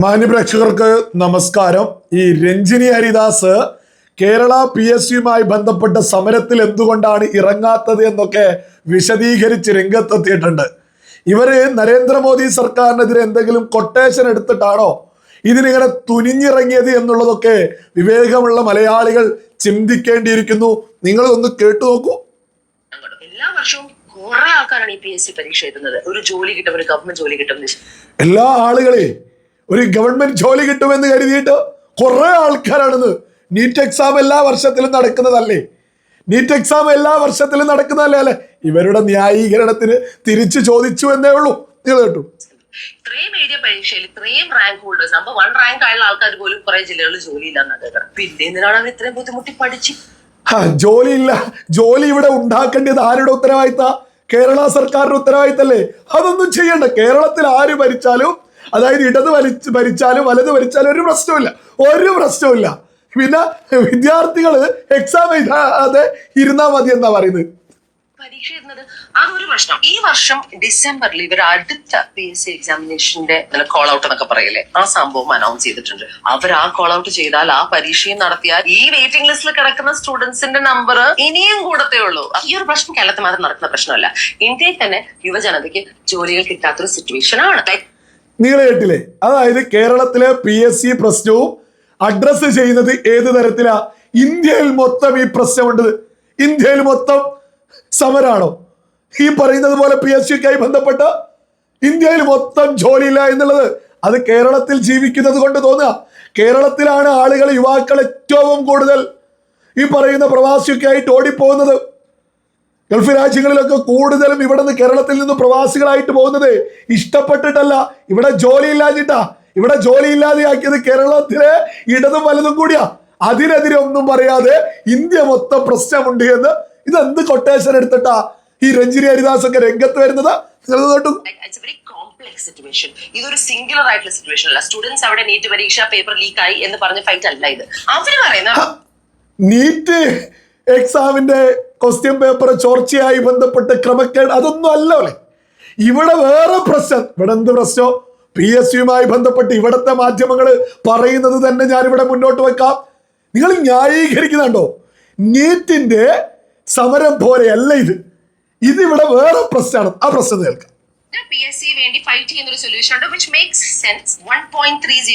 മാന്യപ്രേക്ഷകർക്ക് നമസ്കാരം. ഈ രഞ്ജിനി ഹരിദാസ് കേരള PSUമായി ബന്ധപ്പെട്ട സമരത്തിൽ എന്തുകൊണ്ടാണ് ഇറങ്ങാത്തത് എന്നൊക്കെ വിശദീകരിച്ച് രംഗത്തെത്തിയിട്ടുണ്ട്. ഇവര് നരേന്ദ്രമോദി സർക്കാരിനെതിരെ എന്തെങ്കിലും കൊട്ടേഷൻ എടുത്തിട്ടാണോ ഇതിനിങ്ങനെ തുനിഞ്ഞിറങ്ങിയത് എന്നുള്ളതൊക്കെ വിവേകമുള്ള മലയാളികൾ ചിന്തിക്കേണ്ടിയിരിക്കുന്നു. നിങ്ങൾ ഒന്ന് കേട്ടു നോക്കൂ. എല്ലാ വർഷവും കുറെ ആൾക്കാരാണ് ഈ PSC പരീക്ഷ എഴുതുന്നത്. ഒരു ജോലി കിട്ടും, ഒരു ഗവൺമെന്റ് ജോലി കിട്ടും. എല്ലാ ആളുകളെ ഒരു ഗവൺമെന്റ് ജോലി കിട്ടുമെന്ന് കരുതിയിട്ട് കുറെ ആൾക്കാരാണെന്ന്. നീറ്റ് എക്സാം എല്ലാ വർഷത്തിലും നടക്കുന്നതല്ലേ? നീറ്റ് എക്സാം എല്ലാ വർഷത്തിലും നടക്കുന്നതല്ലേ അല്ലെ? ഇവരുടെ ന്യായീകരണത്തിന് തിരിച്ചു ചോദിച്ചു എന്നേ ഉള്ളൂ. നിങ്ങൾ കേട്ടു. ഇത്രയും എഴുതിയ പരീക്ഷയിൽ ഇത്രയും റാങ്ക് ഹോൾഡേഴ്സ്, നമ്പർ 1 റാങ്ക് ആയുള്ള ആൾക്കാർ പോലും കുറെ ജില്ലകളിൽ ജോലി ഇല്ലാന്ന്. പിന്നെ എന്തിനാണ് അവർ ഇത്രയും ബുദ്ധിമുട്ടി പഠിച്ച്? ജോലിയില്ല. ജോലി ഇവിടെ ഉണ്ടാക്കേണ്ടത് ആരുടെ ഉത്തരവാദിത്ത? കേരള സർക്കാരിന്റെ ഉത്തരവാദിത്തല്ലേ? അതൊന്നും ചെയ്യണ്ട. കേരളത്തിൽ ആര് ഭരിച്ചാലും, അതായത് ഇടത് ഭരിച്ചാലും വലത് ഭരിച്ചാലും ഒരു പ്രശ്നവുമില്ല. പിന്നെ വിദ്യാർത്ഥികള് എക്സാം എഴുതാതെ ഇരുന്നാ മതി എന്നാ പറയുന്നത്. പരീക്ഷ എഴുതുന്നത് അതൊരു പ്രശ്നം. ഈ വർഷം ഡിസംബറിൽ ഇവർ അടുത്ത PSC എക്സാമിനേഷന്റെ കോൾ ഔട്ട് എന്നൊക്കെ പറയില്ലേ, ആ സംഭവം അനൗൺസ് ചെയ്തിട്ടുണ്ട്. അവർ ആ കോൾ ഔട്ട് ചെയ്താൽ, ആ പരീക്ഷയും നടത്തിയാൽ ഈ വെയിറ്റിംഗ് ലിസ്റ്റിൽ കിടക്കുന്ന സ്റ്റുഡൻസിന്റെ നമ്പർ ഇനിയും കൂടത്തേ ഉള്ളൂ. ഈ ഒരു പ്രശ്നം കേരളത്തിൽ മാത്രം നടക്കുന്ന പ്രശ്നമല്ല, ഇന്ത്യയിൽ തന്നെ യുവജനതയ്ക്ക് ജോലികൾ കിട്ടാത്തൊരു സിറ്റുവേഷൻ ആണ്. നിങ്ങൾ കേട്ടില്ലേ? അതായത് കേരളത്തിലെ PSC പ്രശ്നവും അഡ്രസ് ചെയ്യുന്നത് ഏത് തരത്തിലാ? ഇന്ത്യയിൽ മൊത്തം ഈ പ്രശ്നമുണ്ട്. ഇന്ത്യയിൽ മൊത്തം സമരാണോ ഈ പറയുന്നത് പോലെ? PSCക്കായി ബന്ധപ്പെട്ട ഇന്ത്യയിൽ മൊത്തം ജോലിയില്ല എന്നുള്ളത് അത് കേരളത്തിൽ ജീവിക്കുന്നത് കൊണ്ട് തോന്നുക. കേരളത്തിലാണ് ആളുകൾ, യുവാക്കൾ ഏറ്റവും കൂടുതൽ ഈ പറയുന്ന പ്രവാസിയൊക്കെയായിട്ട് ഓടിപ്പോകുന്നത്. ഗൾഫ് രാജ്യങ്ങളിലൊക്കെ കൂടുതലും ഇവിടെ നിന്ന്, കേരളത്തിൽ നിന്ന് പ്രവാസികളായിട്ട് പോകുന്നത് ഇഷ്ടപ്പെട്ടിട്ടല്ല, ഇവിടെ ജോലി ഇല്ലാഞ്ഞിട്ടാ. ഇവിടെ ജോലി ഇല്ലാതെയാക്കിയത് കേരളത്തിലെ ഇടതും വലതും കൂടിയാ. അതിനെതിരെ ഒന്നും പറയാതെ ഇന്ത്യ മൊത്തം പ്രശ്നമുണ്ട് എന്ന് ഇതെന്ത് കൊട്ടേഷൻ എടുത്തിട്ടാ ഈ രഞ്ജിനി ഹരിദാസ് ഒക്കെ രംഗത്ത് വരുന്നത്? ഇതൊരു സിംഗുലർ ആയിട്ടുള്ള സിറ്റുവേഷൻ അല്ല. സ്റ്റുഡൻസ് അവിടെ നീറ്റ് പരീക്ഷ പേപ്പർ ലീക്ക് ആയി എന്ന് പറഞ്ഞ ഫൈറ്റ് അല്ല ഇത്. അവര് പറയുന്ന നീറ്റ് എക്സാമിന്റെ ക്വസ്റ്റ്യൻ പേപ്പർ ചോർച്ചയായി ബന്ധപ്പെട്ട് ക്രമക്കേട് അതൊന്നും അല്ലോ അല്ലെ. ഇവിടെ വേറെ പ്രശ്നം. ഇവിടെ എന്ത് പ്രശ്നം? PSUമായി ബന്ധപ്പെട്ട് ഇവിടത്തെ മാധ്യമങ്ങൾ പറയുന്നത് തന്നെ ഞാനിവിടെ മുന്നോട്ട് വെക്കാം. നിങ്ങൾ ന്യായീകരിക്കുന്നുണ്ടോ? നീറ്റിന്റെ സമരം പോലെയല്ല ഇത്. ഇതിവിടെ വേറെ പ്രശ്നമാണ്. ആ പ്രശ്നം കേൾക്കാം. PSC വേണ്ടി ഫൈറ്റ് ചെയ്യുന്ന ഒരു സൊല്യൂഷൻ ഉണ്ട്, which makes sense. 1.30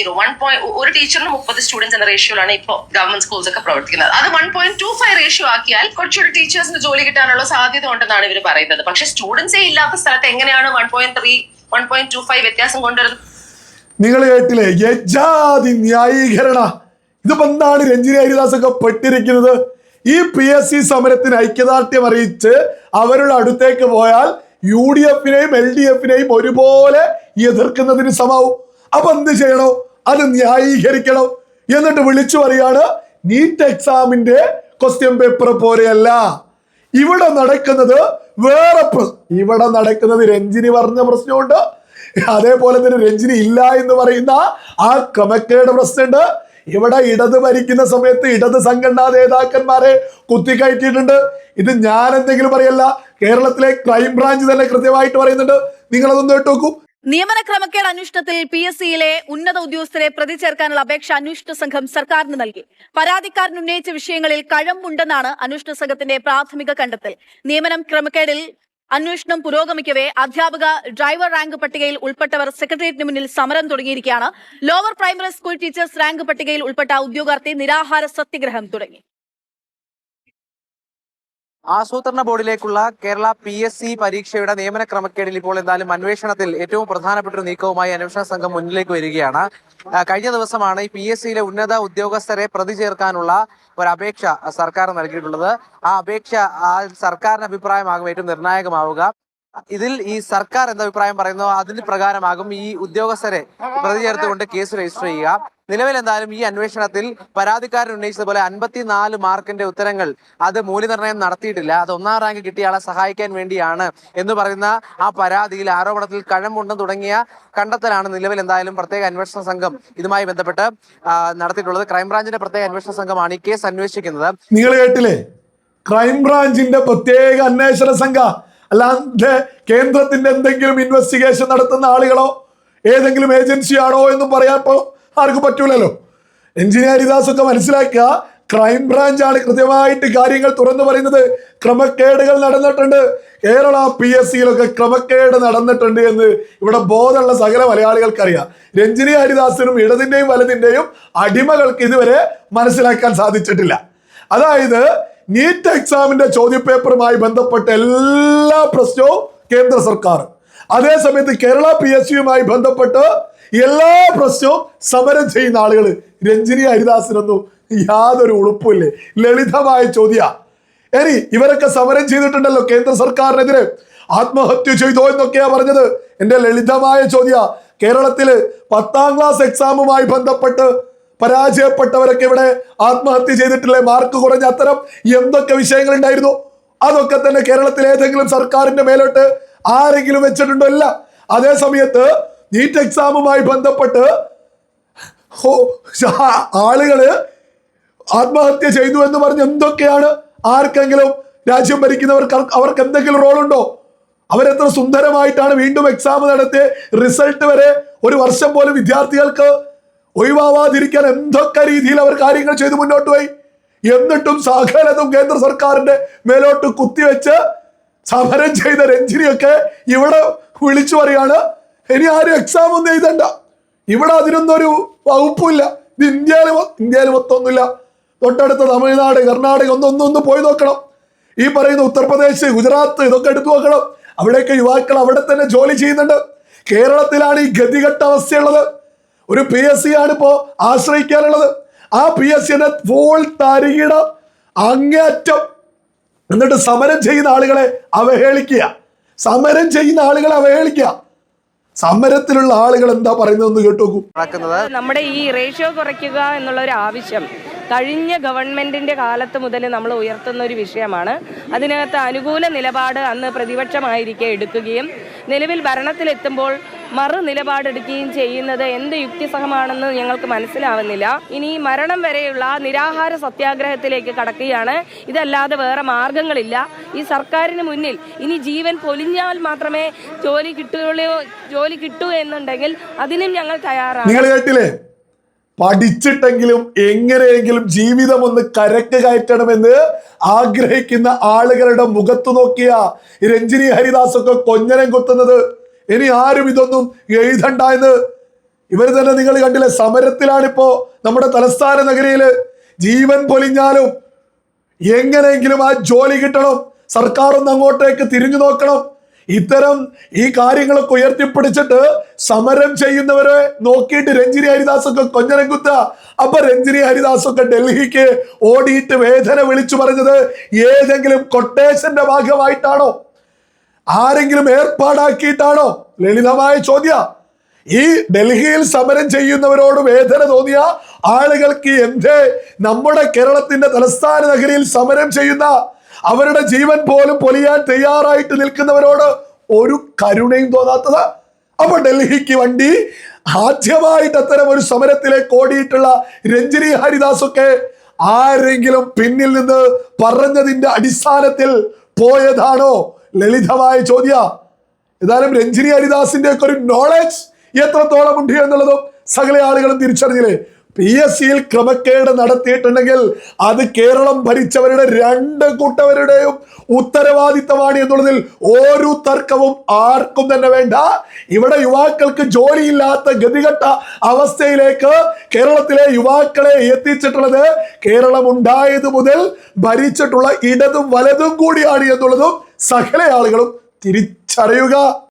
ഒരു ടീച്ചറിന് 30 സ്റ്റുഡൻസ് എന്ന റേഷ്യോയിലാണ് ഇപ്പോൾ ഗവൺമെന്റ് സ്കൂൾസ് ഒക്കെ പ്രവർത്തിക്കുന്നത്. അത് 1.25 റേഷ്യോ ആക്കിയാൽ കുറച്ചുകൂടി ടീച്ചേഴ്സിന് ജോലി കിട്ടാനുള്ള സാധ്യത ഉണ്ടെന്നാണ് ഇവർ പറയുന്നത്. പക്ഷെ സ്റ്റുഡൻസേ ഇല്ലാത്ത സ്ഥലത്ത് എങ്ങനെയാണ് 1.3 1.25 വ്യത്യാസം കൊണ്ടുവരുന്നത്? നിങ്ങൾ കേട്ടില്ലേ? യജാതി ന്യായീകരണ. ഇതിപ്പോ എന്താണ് രഞ്ജിനി ഹരിദാസ് ഒക്കെ പെട്ടിരിക്കുന്നത്? ഈ PSC സമരത്തിന് ഐക്യദാർഢ്യം അറിയിച്ച് അവരുടെ അടുത്തേക്ക് പോയാൽ UDFനെയും LDFനെയും ഒരുപോലെ എതിർക്കുന്നതിന് സമമാവും. അപ്പൊ എന്ത് ചെയ്യണോ? അത് ന്യായീകരിക്കണം. എന്നിട്ട് വിളിച്ചു പറയാണ് നീറ്റ് എക്സാമിന്റെ ക്വസ്റ്റ്യൻ പേപ്പർ പോലെയല്ല ഇവിടെ നടക്കുന്നത്. ഇവിടെ നടക്കുന്നത് രഞ്ജിനി പറഞ്ഞ പ്രശ്നമുണ്ട്, അതേപോലെ തന്നെ രഞ്ജിനി ഇല്ല എന്ന് പറയുന്ന ആ ക്രമക്കേട് പ്രശ്നമുണ്ട്. ഇവിടെ ഇടത് ഭരിക്കുന്ന സമയത്ത് ഇടത് സംഘടനാ നേതാക്കന്മാരെ കുത്തിക്കയറ്റിയിട്ടുണ്ട്. ഇത് ഞാൻ എന്തെങ്കിലും പറയല്ല, കേരളത്തിലെ ക്രൈംബ്രാഞ്ച് തന്നെ കൃത്യമായിട്ട് പറയുന്നുണ്ട്. നിങ്ങളതൊന്ന് കേട്ടു നോക്കൂ. നിയമന ക്രമക്കേട് അന്വേഷണത്തിൽ PSCയിലെ ഉന്നത ഉദ്യോഗസ്ഥരെ പ്രതി ചേർക്കാനുള്ള അപേക്ഷ അന്വേഷണ സംഘം സർക്കാരിന് നൽകി. പരാതിക്കാരൻ ഉന്നയിച്ച വിഷയങ്ങളിൽ കഴമ്പുണ്ടെന്നാണ് അന്വേഷണ സംഘത്തിന്റെ പ്രാഥമിക കണ്ടെത്തൽ. നിയമനം ക്രമക്കേടിൽ അന്വേഷണം പുരോഗമിക്കവേ അധ്യാപക ഡ്രൈവർ റാങ്ക് പട്ടികയിൽ ഉൾപ്പെട്ടവർ സെക്രട്ടേറിയറ്റിന് മുന്നിൽ സമരം തുടങ്ങിയിരിക്കുകയാണ്. Lower primary school teachers rank പട്ടികയിൽ ഉൾപ്പെട്ട ഉദ്യോഗാർത്ഥി നിരാഹാര സത്യഗ്രഹം തുടങ്ങി. ആസൂത്രണ ബോർഡിലേക്കുള്ള കേരള PSC പരീക്ഷയുടെ നിയമന ക്രമക്കേടിൽ ഇപ്പോൾ എന്തായാലും അന്വേഷണത്തിൽ ഏറ്റവും പ്രധാനപ്പെട്ട ഒരു നീക്കവുമായി അന്വേഷണ സംഘം മുന്നിലേക്ക് വരികയാണ്. കഴിഞ്ഞ ദിവസമാണ് ഈ PSCയിലെ ഉന്നത ഉദ്യോഗസ്ഥരെ പ്രതി ചേർക്കാനുള്ള ഒരു അപേക്ഷ സർക്കാർ നൽകിയിട്ടുള്ളത്. ആ അപേക്ഷ സർക്കാരിന്റെ അഭിപ്രായമാകും ഏറ്റവും നിർണായകമാവുക. ഇതിൽ ഈ സർക്കാർ എന്താ അഭിപ്രായം പറയുന്നോ അതിന് പ്രകാരമാകും ഈ ഉദ്യോഗസ്ഥരെ പ്രതി ചേർത്തുകൊണ്ട് കേസ് രജിസ്റ്റർ ചെയ്യുക. നിലവിൽ എന്തായാലും ഈ അന്വേഷണത്തിൽ പരാതിക്കാരൻ ഉന്നയിച്ചതുപോലെ 54 മാർക്കിന്റെ ഉത്തരങ്ങൾ അത് മൂല്യനിർണ്ണയം നടത്തിയിട്ടില്ല. അത് 1ാം റാങ്ക് കിട്ടിയ ആളെ സഹായിക്കാൻ വേണ്ടിയാണ് എന്ന് പറയുന്ന ആ പരാതിയിൽ ആരോപണത്തിൽ കഴമ്പുണ്ടെന്ന് തുടങ്ങിയ കണ്ടെത്തലാണ് നിലവിൽ എന്തായാലും പ്രത്യേക അന്വേഷണ സംഘം ഇതുമായി ബന്ധപ്പെട്ട് നടത്തിയിട്ടുള്ളത്. ക്രൈംബ്രാഞ്ചിന്റെ പ്രത്യേക അന്വേഷണ സംഘമാണ് ഈ കേസ് അന്വേഷിക്കുന്നത്. നിങ്ങൾ കേട്ടില്ലേ? ക്രൈംബ്രാഞ്ചിന്റെ പ്രത്യേക അന്വേഷണ സംഘം, അല്ലാതെ കേന്ദ്രത്തിന്റെ എന്തെങ്കിലും ഇൻവെസ്റ്റിഗേഷൻ നടത്തുന്ന ആളുകളോ ഏതെങ്കിലും ഏജൻസിയാണോ എന്നും പറയാൻ ഇപ്പോ ആർക്കും പറ്റൂലല്ലോ. രഞ്ജിനി ഹരിദാസ് ഒക്കെ മനസ്സിലാക്കുക, ക്രൈംബ്രാഞ്ചാണ് കൃത്യമായിട്ട് കാര്യങ്ങൾ തുറന്നു പറയുന്നത്. ക്രമക്കേടുകൾ നടന്നിട്ടുണ്ട്, കേരള PSCയിലൊക്കെ ക്രമക്കേട് നടന്നിട്ടുണ്ട് എന്ന് ഇവിടെ ബോധമുള്ള സകല മലയാളികൾക്കറിയാം. രഞ്ജിനി ഹരിദാസിനും ഇടതിന്റെയും വലതിന്റെയും അടിമകൾക്ക് ഇതുവരെ മനസ്സിലാക്കാൻ സാധിച്ചിട്ടില്ല. അതായത് നീറ്റ് എക്സാമിന്റെ ചോദ്യപേപ്പറുമായി ബന്ധപ്പെട്ട എല്ലാ പ്രശ്നവും കേന്ദ്ര സർക്കാർ, അതേസമയത്ത് കേരള PSCയുമായി ബന്ധപ്പെട്ട് എല്ലാ പ്രശ്നവും സമരം ചെയ്യുന്ന ആളുകൾ. രഞ്ജിനി ഹരിദാസിനൊന്നും യാതൊരു ഉളുപ്പില്ലേ, ലളിതമായ ചോദ്യ. ഇനി ഇവരൊക്കെ സമരം ചെയ്തിട്ടുണ്ടല്ലോ കേന്ദ്ര സർക്കാരിനെതിരെ, ആത്മഹത്യ ചെയ്തോ എന്നൊക്കെയാ പറഞ്ഞത്. എന്റെ ലളിതമായ ചോദ്യ, കേരളത്തില് 10ാം ക്ലാസ് എക്സാമുമായി ബന്ധപ്പെട്ട് പരാജയപ്പെട്ടവരൊക്കെ ഇവിടെ ആത്മഹത്യ ചെയ്തിട്ടില്ലേ? മാർക്ക് കുറഞ്ഞ അത്തരം എന്തൊക്കെ വിഷയങ്ങൾ ഉണ്ടായിരുന്നു? അതൊക്കെ തന്നെ കേരളത്തിൽ ഏതെങ്കിലും സർക്കാരിന്റെ മേലോട്ട് ആരെങ്കിലും വെച്ചിട്ടുണ്ടോ? ഇല്ല. അതേ സമയത്ത് നീറ്റ് എക്സാമുമായി ബന്ധപ്പെട്ട് ആളുകള് ആത്മഹത്യ ചെയ്തു എന്ന് പറഞ്ഞ് എന്തൊക്കെയാണ്? ആർക്കെങ്കിലും രാജ്യം ഭരിക്കുന്നവർക്ക് അവർക്ക് എന്തെങ്കിലും റോളുണ്ടോ? അവരെത്ര സുന്ദരമായിട്ടാണ് വീണ്ടും എക്സാം നടത്തി റിസൾട്ട് വരെ ഒരു വർഷം പോലും വിദ്യാർത്ഥികൾക്ക് ഒഴിവാവാതിരിക്കാൻ എന്തൊക്കെ രീതിയിൽ അവർ കാര്യങ്ങൾ ചെയ്ത് മുന്നോട്ട് പോയി. എന്നിട്ടും സകലതും കേന്ദ്ര സർക്കാരിന്റെ മേലോട്ട് കുത്തിവെച്ച് സമരം ചെയ്ത രഞ്ജിനിയൊക്കെ ഇവിടെ വിളിച്ചു പറയാണ്, ഇനി ആരും എക്സാം ഒന്നും എഴുതണ്ട, ഇവിടെ അതിനൊന്നും ഒരു വകുപ്പില്ല. ഇത് ഇന്ത്യയിൽ മൊത്തമൊന്നുമില്ല, തൊട്ടടുത്ത തമിഴ്നാട്, കർണാടക ഒന്ന് പോയി നോക്കണം. ഈ പറയുന്ന ഉത്തർപ്രദേശ്, ഗുജറാത്ത് ഇതൊക്കെ എടുത്തു നോക്കണം. അവിടെയൊക്കെ യുവാക്കൾ അവിടെ തന്നെ ജോലി ചെയ്യുന്നുണ്ട്. കേരളത്തിലാണ് ഈ ഗതികെട്ട അവസ്ഥയുള്ളത്. ഒരു PSC ആണ് ഇപ്പോ ആശ്രയിക്കാനുള്ളത്. ആ PSCനെ ഫുൾ തരികിട അങ്ങേറ്റം എന്നിട്ട് സമരം ചെയ്യുന്ന ആളുകളെ അവഹേളിക്കുക. സമരത്തിലുള്ള ആളുകൾ എന്താ പറയുന്നതെന്ന് കേട്ടോക്കൂ. നമ്മുടെ ഈ റേഷ്യോ കുറയ്ക്കുക എന്നുള്ള ഒരു ആവശ്യം കഴിഞ്ഞ ഗവൺമെന്റിന്റെ കാലത്ത് മുതൽ നമ്മൾ ഉയർത്തുന്ന ഒരു വിഷയമാണ്. അതിനകത്ത് അനുകൂല നിലപാട് അന്ന് പ്രതിപക്ഷമായിരിക്കെ എടുക്കുകയും നിലവിൽ ഭരണത്തിലെത്തുമ്പോൾ മറു നിലപാടെടുക്കുകയും ചെയ്യുന്നത് എന്ത് യുക്തിസഹമാണെന്ന് ഞങ്ങൾക്ക് മനസ്സിലാവുന്നില്ല. ഇനി മരണം വരെയുള്ള നിരാഹാര സത്യാഗ്രഹത്തിലേക്ക് കടക്കുകയാണ്. ഇതല്ലാതെ വേറെ മാർഗങ്ങളില്ല. ഈ സർക്കാരിന് മുന്നിൽ ഇനി ജീവൻ പൊലിഞ്ഞാൽ മാത്രമേ ജോലി കിട്ടൂ എന്നുണ്ടെങ്കിൽ അതിനും ഞങ്ങൾ തയ്യാറാണ്. നിങ്ങൾ കേട്ടില്ലേ? പഠിച്ചിട്ടെങ്കിലും എങ്ങനെയെങ്കിലും ജീവിതം ഒന്ന് കരക്ക് കയറ്റണമെന്ന് ആഗ്രഹിക്കുന്ന ആളുകളുടെ മുഖത്ത് നോക്കിയ രഞ്ജിനി ഹരിദാസ് ഒക്കെ കൊഞ്ഞനം കുത്തുന്നത്. ഇനി ആരും ഇതൊന്നും എഴുതണ്ട എന്ന് ഇവർ തന്നെ നിങ്ങൾ കണ്ടില്ലേ? സമരത്തിലാണിപ്പോ നമ്മുടെ തലസ്ഥാന നഗരിയില്. ജീവൻ പൊലിഞ്ഞാലും എങ്ങനെയെങ്കിലും ആ ജോലി കിട്ടണം, സർക്കാർ ഒന്ന് അങ്ങോട്ടേക്ക് തിരിഞ്ഞു നോക്കണം. ഇത്തരം ഈ കാര്യങ്ങളൊക്കെ ഉയർത്തിപ്പിടിച്ചിട്ട് സമരം ചെയ്യുന്നവരെ നോക്കിയിട്ട് രഞ്ജിനി ഹരിദാസ് ഒക്കെ കൊഞ്ഞനം കുത്തുക. അപ്പൊ രഞ്ജിനി ഹരിദാസ് ഒക്കെ ഡൽഹിക്ക് ഓടിയിട്ട് വേദന വിളിച്ചു പറഞ്ഞത് ഏതെങ്കിലും കൊട്ടേഷന്റെ ഭാഗമായിട്ടാണോ? ആരെങ്കിലും ഏർപ്പാടാക്കിയിട്ടാണോ? ലളിതമായ ചോദ്യ. ഈ ഡൽഹിയിൽ സമരം ചെയ്യുന്നവരോട് വേദന തോന്നിയ ആളുകൾക്ക് എന്തേ നമ്മുടെ കേരളത്തിന്റെ തലസ്ഥാന നഗരിയിൽ സമരം ചെയ്യുന്ന അവരുടെ ജീവൻ പോലും പൊലിയാൻ തയ്യാറായിട്ട് നിൽക്കുന്നവരോട് ഒരു കരുണയും തോന്നാത്തത്? അപ്പൊ ഡൽഹിക്ക് വണ്ടി ആദ്യമായിട്ട് അത്തരം ഒരു സമരത്തിലേക്ക് ഓടിയിട്ടുള്ള രഞ്ജിനി ഹരിദാസ് ഒക്കെ ആരെങ്കിലും പിന്നിൽ നിന്ന് പറഞ്ഞതിന്റെ അടിസ്ഥാനത്തിൽ പോയതാണോ? ലളിതമായ ചോദ്യ. ഏതായാലും രഞ്ജിനി ഹരിദാസിന്റെ ഒക്കെ ഒരു നോളജ് എത്രത്തോളം ഉണ്ട് എന്നുള്ളതും സകല ആളുകളും തിരിച്ചറിഞ്ഞില്ലേ? PSCയിൽ ക്രമക്കേട് നടത്തിയിട്ടുണ്ടെങ്കിൽ അത് കേരളം ഭരിച്ചവരുടെ 2 കൂട്ടവരുടെയും ഉത്തരവാദിത്തമാണ് എന്നുള്ളതിൽ ഒരു തർക്കവും ആർക്കും തന്നെ വേണ്ട. ഇവിടെ യുവാക്കൾക്ക് ജോലിയില്ലാത്ത ഗതികെട്ട അവസ്ഥയിലേക്ക് കേരളത്തിലെ യുവാക്കളെ എത്തിച്ചിട്ടുള്ളത് കേരളം ഉണ്ടായത് മുതൽ ഭരിച്ചിട്ടുള്ള ഇടതും വലതും കൂടിയാണ് എന്നുള്ളതും സകല ആളുകളും തിരിച്ചറിയുക.